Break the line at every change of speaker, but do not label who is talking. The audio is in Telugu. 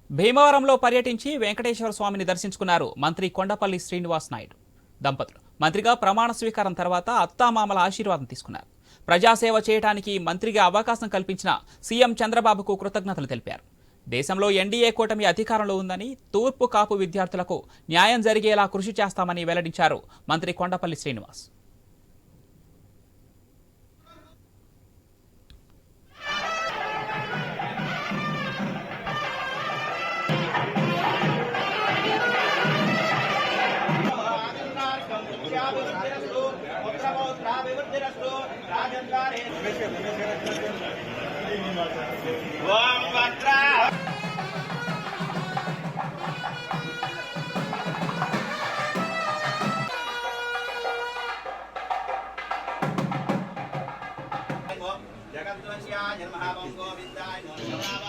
భీమవరంలో పర్యటించి వెంకటేశ్వర స్వామిని దర్శించుకున్నారు మంత్రి కొండపల్లి శ్రీనివాస్ నాయుడు దంపతులు. మంత్రిగా ప్రమాణ స్వీకారం తర్వాత అత్తామామల ఆశీర్వాదం తీసుకున్నారు. ప్రజాసేవ చేయడానికి మంత్రిగా అవకాశం కల్పించిన సీఎం చంద్రబాబుకు కృతజ్ఞతలు తెలిపారు. దేశంలో ఎన్డీఏ కూటమి అధికారంలో ఉందని, తూర్పు కాపు విద్యార్థులకు న్యాయం జరిగేలా కృషి చేస్తామని వెల్లడించారు మంత్రి కొండపల్లి శ్రీనివాస్.
జగద్వంశ్యాయ నమః ఓం గోవిందాయ నమః